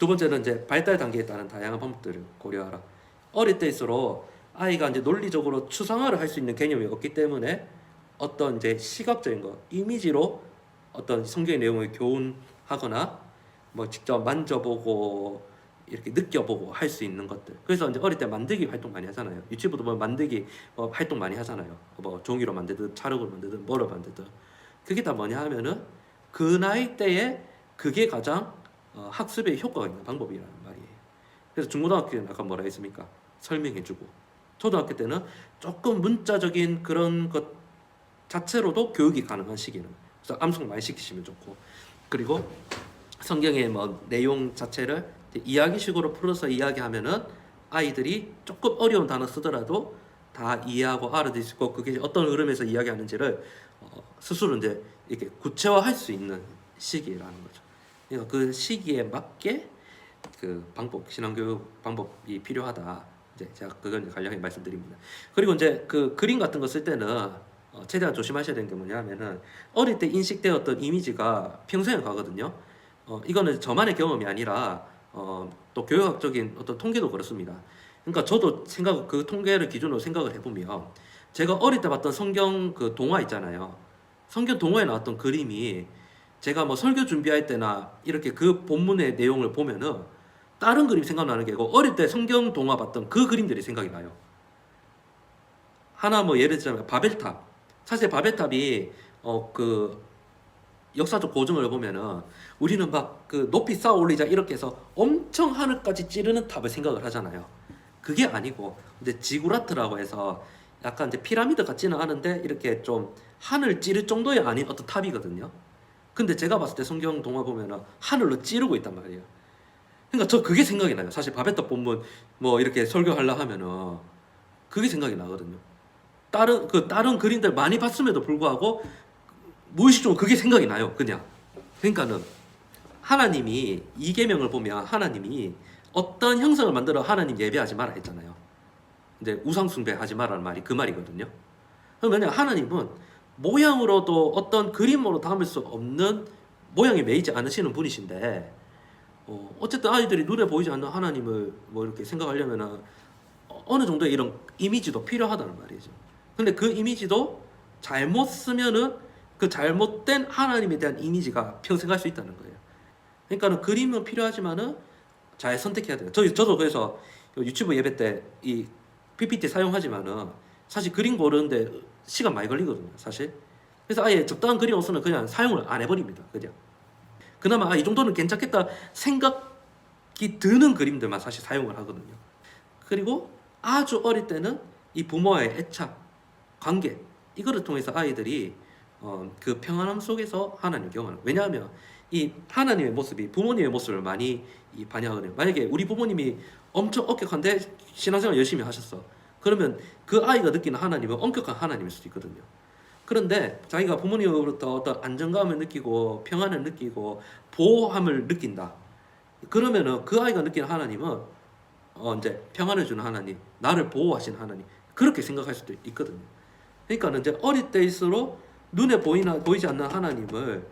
번째는 이제 발달 단계에 따른 다양한 방법들을 고려하라. 어릴 때일수록 아이가 이제 논리적으로 추상화를 할 수 있는 개념이 없기 때문에 어떤 이제 시각적인 거, 이미지로 어떤 성경의 내용을 교훈하거나 뭐 직접 만져보고 이렇게 느껴보고 할 수 있는 것들. 그래서 이제 어릴 때 만들기 활동 많이 하잖아요. 유치부도 뭐 만들기 활동 많이 하잖아요. 뭐 종이로 만들든 찰흙으로 만들든 뭐로 만들든. 그게 다 뭐냐 하면은 그 나이 때에 그게 가장 학습에 효과가 있는 방법이라는 말이에요. 그래서 중고등학교 때는 아까 뭐라 했습니까? 설명해주고, 초등학교 때는 조금 문자적인 그런 것 자체로도 교육이 가능한 시기는, 그래서 암송 많이 시키시면 좋고, 그리고 성경의 뭐 내용 자체를 이야기식으로 풀어서 이야기하면은 아이들이 조금 어려운 단어 쓰더라도 다 이해하고 알아들을 수 있고, 그게 어떤 흐름에서 이야기하는지를 스스로 이제 이렇게 구체화할 수 있는 시기라는 거죠. 그러니까 그 시기에 맞게 그 방법, 신앙교육 방법이 필요하다. 이제 제가 그건 간략하게 말씀드립니다. 그리고 이제 그 그림 같은 거 쓸 때는 최대한 조심하셔야 되는 게 뭐냐면은 어릴 때 인식되었던 이미지가 평생을 가거든요. 이거는 저만의 경험이 아니라 또 교육학적인 어떤 통계도 그렇습니다. 그러니까 저도 그 통계를 기준으로 생각을 해보면 제가 어릴 때 봤던 성경 그 동화 있잖아요. 성경 동화에 나왔던 그림이 제가 뭐 설교 준비할 때나 이렇게 그 본문의 내용을 보면은 다른 그림 생각나는 게 아니고 어릴 때 성경 동화 봤던 그 그림들이 생각이 나요. 하나 뭐 예를 들자면 바벨탑. 사실 바벨탑이 그 역사적 고증을 보면은 우리는 막 그 높이 쌓아 올리자 이렇게 해서 엄청 하늘까지 찌르는 탑을 생각을 하잖아요. 그게 아니고 이제 지구라트라고 해서 약간 이제 피라미드 같지는 않은데 이렇게 좀 하늘 찌를 정도의 아닌 어떤 탑이거든요. 근데 제가 봤을 때 성경 동화 보면은 하늘로 찌르고 있단 말이에요. 그러니까 저 그게 생각이 나요. 사실 바벨탑 본문 뭐 이렇게 설교하려 하면은 그게 생각이 나거든요. 다른 그림들 많이 봤음에도 불구하고 무의식적으로 그게 생각이 나요. 그냥. 그러니까는 하나님이 이계명을 보면 하나님이 어떤 형상을 만들어 하나님 예배하지 마라 했잖아요. 근데 우상 숭배하지 마라는 말이 그 말이거든요. 그러면 하나님은 모양으로도 어떤 그림으로 담을 수 없는 모양에 매이지 않으시는 분이신데 어쨌든 아이들이 눈에 보이지 않는 하나님을 뭐 이렇게 생각하려면 어느 정도의 이런 이미지도 필요하다는 말이죠. 근데 그 이미지도 잘못 쓰면은 그 잘못된 하나님에 대한 이미지가 평생 갈 수 있다는 거예요. 그러니까는 그림은 필요하지만은 잘 선택해야 돼요. 저도 그래서 유튜브 예배 때 이 PPT 사용하지만은 사실 그림 고르는데 시간 많이 걸리거든요, 사실. 그래서 아예 적당한 그림 없으면 그냥 사용을 안 해버립니다, 그냥. 그나마 이 정도는 괜찮겠다 생각이 드는 그림들만 사실 사용을 하거든요. 그리고 아주 어릴 때는 이 부모와의 애착, 관계 이거를 통해서 아이들이 그 평안함 속에서 하나님을 경험하는. 왜냐하면 이 하나님의 모습이 부모님의 모습을 많이 반영하거든요. 만약에 우리 부모님이 엄청 엄격한데 신앙생활 열심히 하셨어. 그러면 그 아이가 느끼는 하나님은 엄격한 하나님일 수도 있거든요. 그런데 자기가 부모님으로부터 어떤 안정감을 느끼고 평안을 느끼고 보호함을 느낀다. 그러면은 그 아이가 느끼는 하나님은 이제 평안을 주는 하나님, 나를 보호하시는 하나님 그렇게 생각할 수도 있거든요. 그러니까 이제 어릴 때일수록 눈에 보이지 않는 하나님을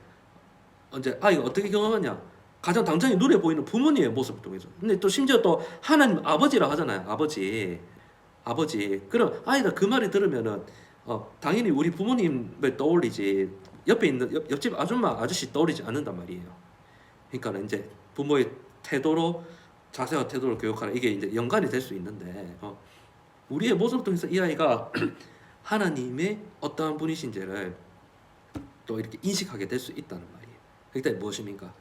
이제 아이가 어떻게 경험하냐? 가장 당장에 눈에 보이는 부모님의 모습을 통해서. 근데 또 심지어 또 하나님 아버지라 하잖아요. 아버지. 그럼 아이가 그 말을 들으면은 당연히 우리 부모님을 떠올리지 옆에 있는 옆집 아줌마 아저씨 떠올리지 않는단 말이에요. 그러니까 이제 부모의 태도로 자세와 태도로 교육하라 이게 이제 연관이 될 수 있는데 우리의 모습을 통해서 이 아이가 하나님의 어떠한 분이신지를 또 이렇게 인식하게 될 수 있다는 말이에요. 그때 무엇입니까?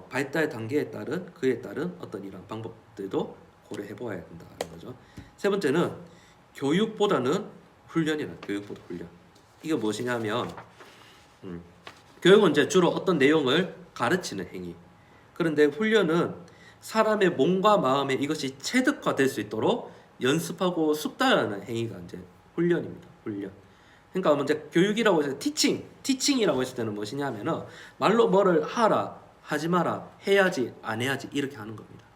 발달 단계에 따른 그에 따른 어떤 이런 방법들도 고려해 보아야 된다는 거죠. 세 번째는 교육보다는 교육보다 훈련. 이게 무엇이냐면 교육은 이제 주로 어떤 내용을 가르치는 행위. 그런데 훈련은 사람의 몸과 마음에 이것이 체득화될 수 있도록 연습하고 숙달하는 행위가 이제 훈련입니다. 훈련. 그러니까 먼저 교육이라고 해서 티칭이라고 했을 때는 무엇이냐면은 말로 뭐를 하라, 하지 마라, 해야지, 안 해야지 이렇게 하는 겁니다.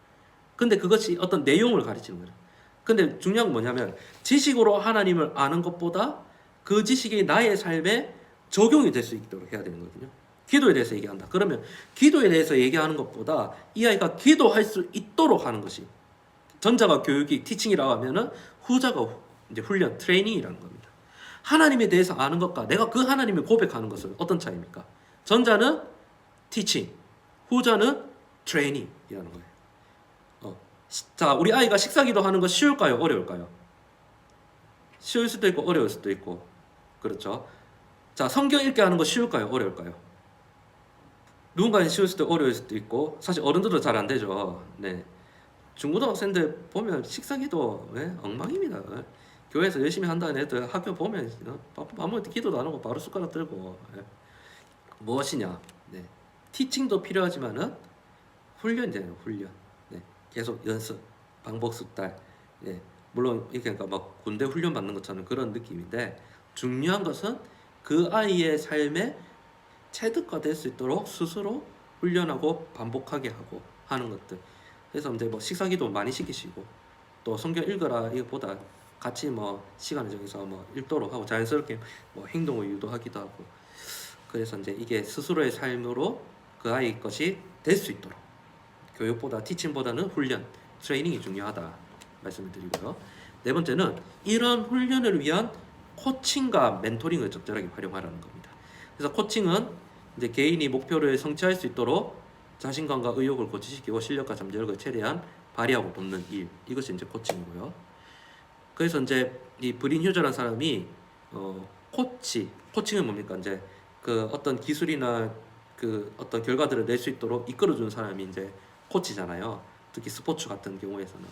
근데 그것이 어떤 내용을 가르치는 거죠. 근데 중요한 건 뭐냐면 지식으로 하나님을 아는 것보다 그 지식이 나의 삶에 적용이 될 수 있도록 해야 되는 거거든요. 기도에 대해서 얘기한다. 그러면 기도에 대해서 얘기하는 것보다 이 아이가 기도할 수 있도록 하는 것이, 전자가 교육이 티칭이라고 하면은 후자가 이제 훈련, 트레이닝이라는 겁니다. 하나님에 대해서 아는 것과 내가 그 하나님을 고백하는 것은 어떤 차이입니까? 전자는 티칭, 후자는 트레이닝이라는 거예요. 자, 우리 아이가 식사기도 하는 거 쉬울까요? 어려울까요? 쉬울 수도 있고 어려울 수도 있고, 그렇죠? 자, 성경 읽게 하는 거 쉬울까요? 어려울까요? 누군가는 쉬울 수도 어려울 수도 있고, 사실 어른들도 잘 안 되죠. 네. 중고등학생들 보면 식사기도 엉망입니다. 교회에서 열심히 한다는 애들 학교 보면 밥 먹을 때 기도도 안 하고 바로 숟가락 들고. 무엇이냐? 네. 티칭도 필요하지만은 훈련이잖아요. 훈련. 네. 계속 연습, 반복 숙달. 네. 물론 이게 그러니까 막 군대 훈련 받는 것처럼 그런 느낌인데, 중요한 것은 그 아이의 삶에 체득화될 수 있도록 스스로 훈련하고 반복하게 하고 하는 것들. 그래서 이제 뭐 식사기도 많이 시키시고, 또 성경 읽어라 이것보다 같이 뭐 시간을 정해서 뭐 읽도록 하고 자연스럽게 뭐 행동을 유도하기도 하고. 그래서 이제 이게 스스로의 삶으로 그 아이 것이 될 수 있도록 교육보다 티칭보다는 훈련, 트레이닝이 중요하다 말씀을 드리고요. 네 번째는 이런 훈련을 위한 코칭과 멘토링을 적절하게 활용하라는 겁니다. 그래서 코칭은 이제 개인이 목표를 성취할 수 있도록 자신감과 의욕을 고취시키고 실력과 잠재력을 최대한 발휘하고 돕는 일, 이것이 이제 코칭이고요. 그래서 이제 이 브린 휴저라는 사람이 코칭은 뭡니까? 이제 그 어떤 기술이나 그 어떤 결과들을 낼 수 있도록 이끌어주는 사람이 이제 코치잖아요. 특히 스포츠 같은 경우에서는.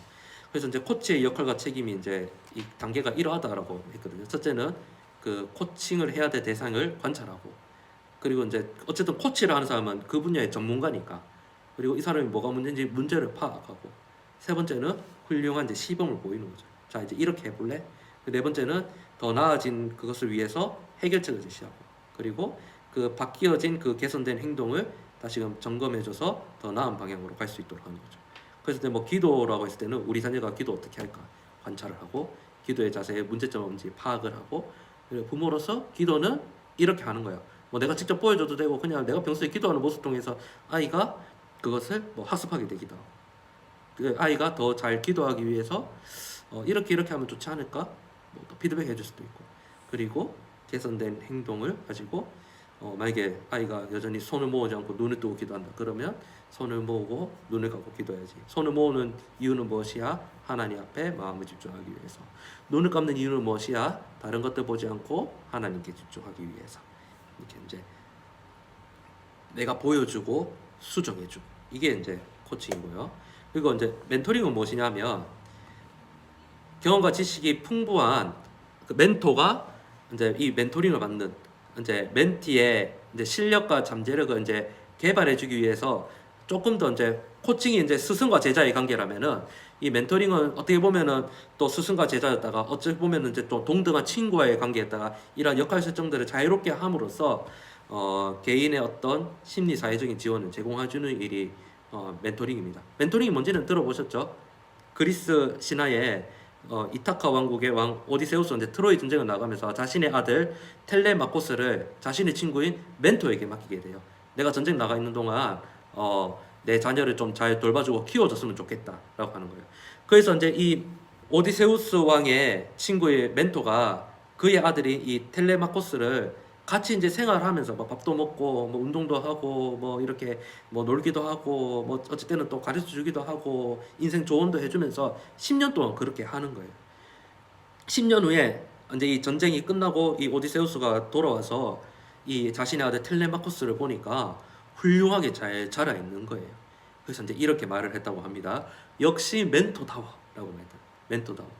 그래서 이제 코치의 역할과 책임이 이제 이 단계가 이러하다라고 했거든요. 첫째는 그 코칭을 해야 될 대상을 관찰하고, 그리고 이제 어쨌든 코치를 하는 사람은 그 분야의 전문가니까, 그리고 이 사람이 뭐가 문제인지 문제를 파악하고, 세 번째는 훌륭한 이제 시범을 보이는 거죠. 자, 이제 이렇게 해볼래? 네 번째는 더 나아진 그것을 위해서 해결책을 제시하고, 그리고 그 바뀌어진 그 개선된 행동을 다시금 점검해줘서 더 나은 방향으로 갈 수 있도록 하는 거죠. 그래서 뭐 기도라고 했을 때는 우리 자녀가 기도 어떻게 할까 관찰을 하고, 기도의 자세에 문제점 없는지 파악을 하고, 그리고 부모로서 기도는 이렇게 하는 거예요. 뭐 내가 직접 보여줘도 되고, 그냥 내가 평소에 기도하는 모습 통해서 아이가 그것을 뭐 학습하게 되기도 하고, 그 아이가 더 잘 기도하기 위해서 이렇게 하면 좋지 않을까? 뭐 또 피드백 해줄 수도 있고, 그리고 개선된 행동을 가지고 만약에 아이가 여전히 손을 모으지 않고 눈을 뜨고 기도한다. 그러면 손을 모으고 눈을 감고 기도해야지. 손을 모으는 이유는 무엇이야? 하나님 앞에 마음을 집중하기 위해서. 눈을 감는 이유는 무엇이야? 다른 것들 보지 않고 하나님께 집중하기 위해서. 이렇게 이제 내가 보여주고 수정해주고, 이게 이제 코칭이고요. 그리고 이제 멘토링은 무엇이냐면, 경험과 지식이 풍부한 그 멘토가 이제 이 멘토링을 받는 이제 멘티의 이제 실력과 잠재력을 이제 개발해주기 위해서 조금 더 이제 코칭이 이제 스승과 제자의 관계라면은, 이 멘토링은 어떻게 보면은 또 스승과 제자였다가 어찌 보면은 이제 또 동등한 친구와의 관계였다가 이런 역할 설정들을 자유롭게 함으로써 개인의 어떤 심리 사회적인 지원을 제공해주는 일이 멘토링입니다. 멘토링이 뭔지는 들어보셨죠? 그리스 신화에 이타카 왕국의 왕 오디세우스는 트로이 전쟁을 나가면서 자신의 아들 텔레마코스를 자신의 친구인 멘토에게 맡기게 돼요. 내가 전쟁 나가 있는 동안 내 자녀를 좀 잘 돌봐주고 키워줬으면 좋겠다라고 하는 거예요. 그래서 이제 이 오디세우스 왕의 친구의 멘토가 그의 아들이 이 텔레마코스를 같이 이제 생활하면서 뭐 밥도 먹고 뭐 운동도 하고 뭐 이렇게 뭐 놀기도 하고 뭐 어쩔 때는 또 가르쳐 주기도 하고 인생 조언도 해주면서 10년 동안 그렇게 하는 거예요. 10년 후에 이제 이 전쟁이 끝나고 이 오디세우스가 돌아와서 이 자신의 아들 텔레마코스를 보니까 훌륭하게 잘 자라 있는 거예요. 그래서 이제 이렇게 말을 했다고 합니다. 역시 멘토다워라고 말했다. 멘토다워.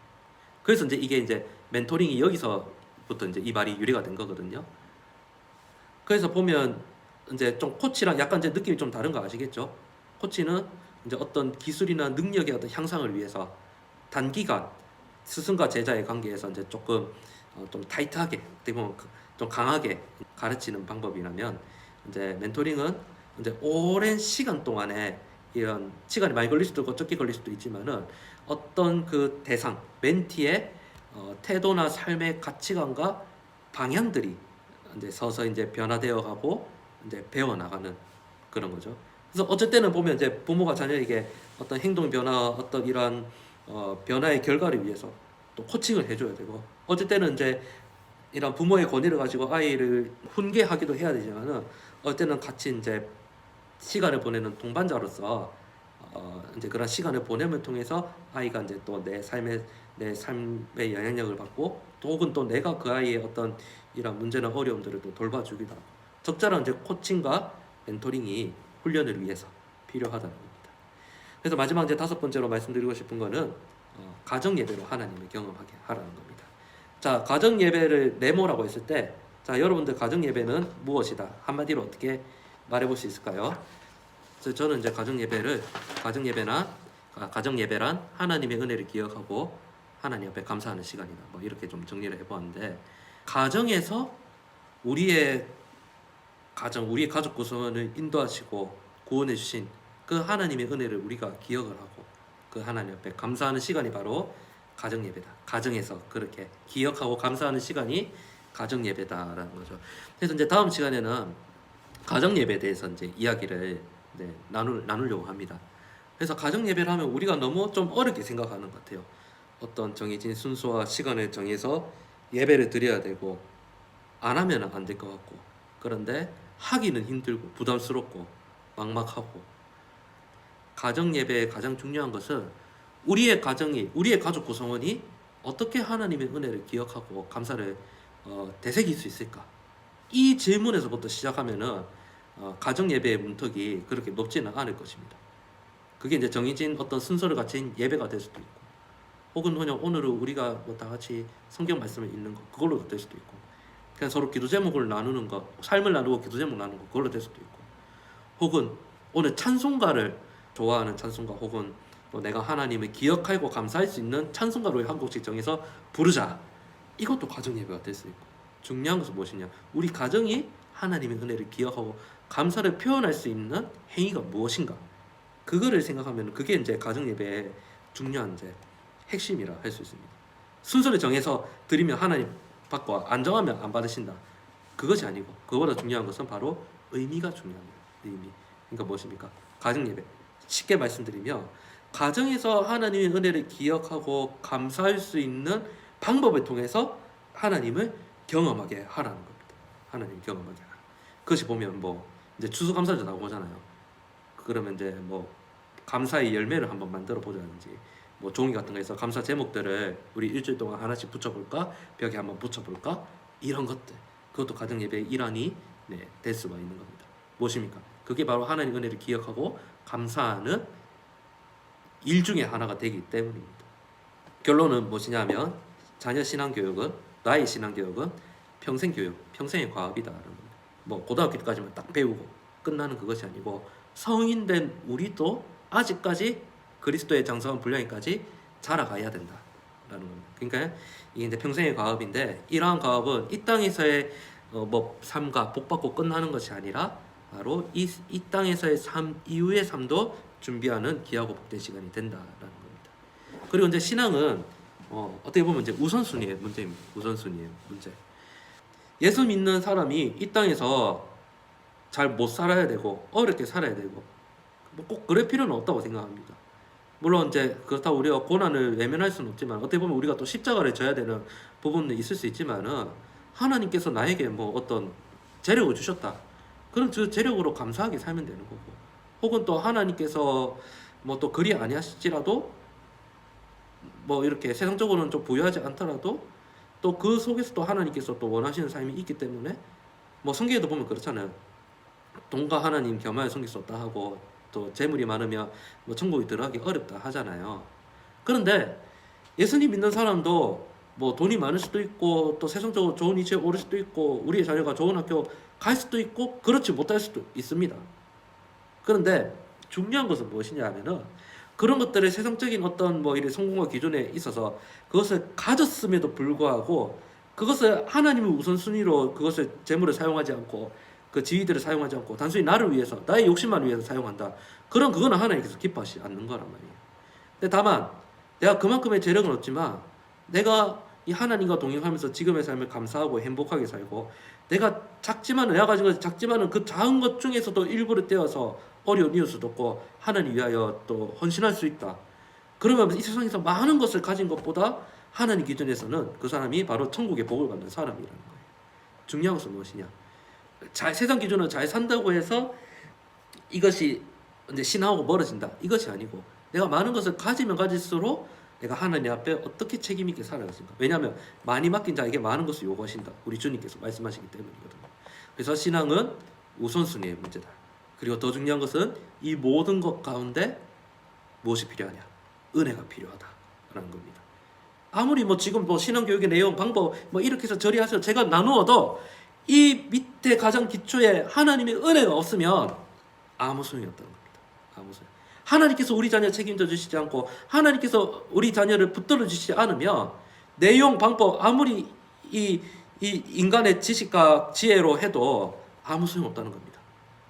그래서 이제 이게 이제 멘토링이 여기서부터 이제 이 말이 유래가 된 거거든요. 그래서 보면 이제 좀 코치랑 약간 이제 느낌이 좀 다른 거 아시겠죠? 코치는 이제 어떤 기술이나 능력의 어떤 향상을 위해서 단기간 스승과 제자의 관계에서 이제 조금 좀 타이트하게, 어떻게 보면 좀 강하게 가르치는 방법이라면, 이제 멘토링은 이제 오랜 시간 동안에 이런 시간이 많이 걸릴 수도 있고 적게 걸릴 수도 있지만은 어떤 그 대상 멘티의 태도나 삶의 가치관과 방향들이 이제 서서 이제 변화되어 가고 이제 배워 나가는 그런 거죠. 그래서 어쩔 때는 보면 이제 부모가 자녀에게 어떤 행동 변화, 어떤 이러한 변화의 결과를 위해서 또 코칭을 해줘야 되고, 어쩔 때는 이제 이런 부모의 권위를 가지고 아이를 훈계하기도 해야 되지만은 어쩔 때는 같이 이제 시간을 보내는 동반자로서 이제 그런 시간을 보냄을 통해서 아이가 이제 또 내 삶의 영향력을 받고, 또 혹은 또 내가 그 아이의 어떤 이런 문제나 어려움들을 또 돌봐주기도 하고, 적절한 이제 코칭과 멘토링이 훈련을 위해서 필요하다는 겁니다. 그래서 마지막 이제 5번째로 말씀드리고 싶은 거는 가정 예배로 하나님을 경험하게 하라는 겁니다. 자, 가정 예배를 네모라고 했을 때, 자, 여러분들 가정 예배는 무엇이다? 한마디로 어떻게 말해볼 수 있을까요? 그래서 저는 이제 가정 예배란 하나님의 은혜를 기억하고 하나님 앞에 감사하는 시간이다. 뭐 이렇게 좀 정리를 해보았는데, 가정에서 우리의 가족 구성원을 인도하시고 구원해 주신 그 하나님의 은혜를 우리가 기억을 하고 그 하나님 앞에 감사하는 시간이 바로 가정 예배다. 가정에서 그렇게 기억하고 감사하는 시간이 가정 예배다라는 거죠. 그래서 이제 다음 시간에는 가정 예배에 대해서 이제 이야기를 나누려고 합니다. 그래서 가정 예배를 하면 우리가 너무 좀 어렵게 생각하는 것 같아요. 어떤 정해진 순서와 시간을 정해서 예배를 드려야 되고, 안 하면 안 될 것 같고, 그런데 하기는 힘들고 부담스럽고 막막하고, 가정 예배의 가장 중요한 것은 우리의 가족 구성원이 어떻게 하나님의 은혜를 기억하고 감사를 되새길 수 있을까? 이 질문에서부터 시작하면은 가정 예배의 문턱이 그렇게 높지는 않을 것입니다. 그게 이제 정해진 어떤 순서를 갖춘 예배가 될 수도 있고, 혹은 그냥 오늘은 우리가 뭐 다 같이 성경 말씀을 읽는 거, 그걸로도 될 수도 있고, 그냥 서로 기도 제목을 나누는 거, 삶을 나누고 기도 제목 나누는 거, 그걸로 될 수도 있고, 혹은 오늘 찬송가를 좋아하는 찬송가, 혹은 또 내가 하나님을 기억하고 감사할 수 있는 찬송가로 한 곡씩 정해서 부르자. 이것도 가정 예배가 될 수 있고, 중요한 것은 무엇이냐? 우리 가정이 하나님의 은혜를 기억하고 감사를 표현할 수 있는 행위가 무엇인가? 그거를 생각하면 그게 이제 가정 예배의 중요한 이제 핵심이라 할 수 있습니다. 순서를 정해서 드리면 하나님 받고 안 정하면 안 받으신다. 그것이 아니고, 그거보다 중요한 것은 바로 의미가 중요합니다. 의미. 그러니까 무엇입니까? 가정 예배. 쉽게 말씀드리면 가정에서 하나님의 은혜를 기억하고 감사할 수 있는 방법을 통해서 하나님을 경험하게 하라는 겁니다. 하나님을 경험하게 하라. 그것이 보면 뭐 이제 추수감사절 나오잖아요. 그러면 이제 뭐 감사의 열매를 한번 만들어 보자든지, 뭐 종이 같은 거에서 감사 제목들을 우리 일주일 동안 하나씩 붙여볼까, 벽에 한번 붙여볼까, 이런 것들, 그것도 가정 예배의 일환이 될 수가 있는 겁니다. 무엇입니까? 그게 바로 하나님의 은혜를 기억하고 감사하는 일 중에 하나가 되기 때문입니다. 결론은 무엇이냐면 자녀 신앙교육은, 나의 신앙교육은 평생 교육, 평생의 과업이다라는 겁니다. 뭐 고등학교 때까지만 딱 배우고 끝나는 그것이 아니고, 성인 된 우리도 아직까지 그리스도의 장성한 분량까지 자라가야 된다라는 겁니다. 그러니까 이게 이제 평생의 과업인데, 이러한 과업은 이 땅에서의 뭐 삶과 복받고 끝나는 것이 아니라 바로 이 땅에서의 삶 이후의 삶도 준비하는 귀하고 복된 시간이 된다라는 겁니다. 그리고 이제 신앙은 어떻게 보면 이제 우선순위의 문제입니다. 우선순위의 문제. 예수 믿는 사람이 이 땅에서 잘 못 살아야 되고 어렵게 살아야 되고 뭐 꼭 그럴 필요는 없다고 생각합니다. 물론 이제 그렇다고 우리가 고난을 외면할 수는 없지만, 어떻게 보면 우리가 또 십자가를 져야 되는 부분도 있을 수 있지만은, 하나님께서 나에게 뭐 어떤 재력을 주셨다. 그럼 그 재력으로 감사하게 살면 되는 거고, 혹은 또 하나님께서 뭐 또 그리 아니하실지라도 뭐 이렇게 세상적으로는 좀 부유하지 않더라도 또 그 속에서 또 하나님께서 또 원하시는 삶이 있기 때문에, 뭐 성경에도 보면 그렇잖아요. 돈과 하나님 겸하여 섬길 수 없다 하고, 또 재물이 많으면 뭐 천국에 들어가기 어렵다 하잖아요. 그런데 예수님 믿는 사람도 뭐 돈이 많을 수도 있고, 또 세상적으로 좋은 위치에 오를 수도 있고, 우리의 자녀가 좋은 학교 갈 수도 있고, 그렇지 못할 수도 있습니다. 그런데 중요한 것은 무엇이냐 하면은, 그런 것들을 세상적인 어떤 뭐 이런 성공과 기준에 있어서 그것을 가졌음에도 불구하고, 그것을 하나님의 우선순위로 그것을 재물을 사용하지 않고 그 지위들을 사용하지 않고 단순히 나를 위해서, 나의 욕심만 위해서 사용한다. 그거는 하나님께서 기뻐하시지 않는 거란 말이에요. 근데 다만 내가 그만큼의 재력은 없지만 내가 이 하나님과 동행하면서 지금의 삶을 감사하고 행복하게 살고, 내가 작지만은, 내가 가진 것 작지만은 그 작은 것 중에서도 일부를 떼어서 어려운 이웃을 돕고 하나님 위하여 또 헌신할 수 있다. 그러면 이 세상에서 많은 것을 가진 것보다 하나님 기준에서는 그 사람이 바로 천국의 복을 받는 사람이라는 거예요. 중요한 것은 무엇이냐? 세상 기준으로 잘 산다고 해서 이것이 이제 신하고 멀어진다, 이것이 아니고, 내가 많은 것을 가지면 가질수록 내가 하나님 앞에 어떻게 책임 있게 살아가는가. 왜냐하면 많이 맡긴 자에게 많은 것을 요구하신다, 우리 주님께서 말씀하시기 때문이거든요. 그래서 신앙은 우선순위의 문제다. 그리고 더 중요한 것은 이 모든 것 가운데 무엇이 필요하냐? 은혜가 필요하다라는 겁니다. 아무리 지금 신앙교육의 내용, 방법 이렇게 해서 저리 하세요, 제가 나누어도 이 밑에 가장 기초에 하나님의 은혜가 없으면 아무 소용이 없다는 겁니다. 아무 소용. 하나님께서 우리 자녀 책임져 주시지 않고, 하나님께서 우리 자녀를 붙들어 주시지 않으면 내용, 방법 아무리 이 인간의 지식과 지혜로 해도 아무 소용 없다는 겁니다.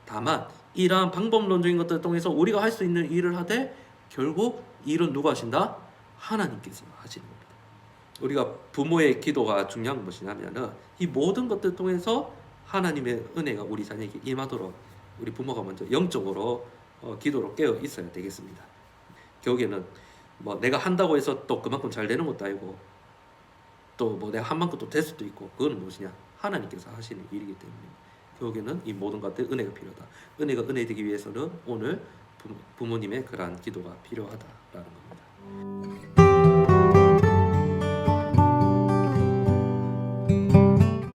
다만 이러한 방법론적인 것들을 통해서 우리가 할 수 있는 일을 하되, 결국 이 일은 누가 하신다? 하나님께서 하시는 겁니다. 우리가 부모의 기도가 중요한 건 무엇이냐면은, 이 모든 것들을 통해서 하나님의 은혜가 우리 자녀에게 임하도록 우리 부모가 먼저 영적으로 기도로 깨어 있어야 되겠습니다. 결국에는 내가 한다고 해서 또 그만큼 잘 되는 것도 아니고, 또 내가 한 만큼 또 될 수도 있고, 그건 무엇이냐? 하나님께서 하시는 일이기 때문에 결국에는 이 모든 것들 은혜가 필요하다. 은혜가 은혜되기 위해서는 오늘 부모님의 그러한 기도가 필요하다라는 겁니다.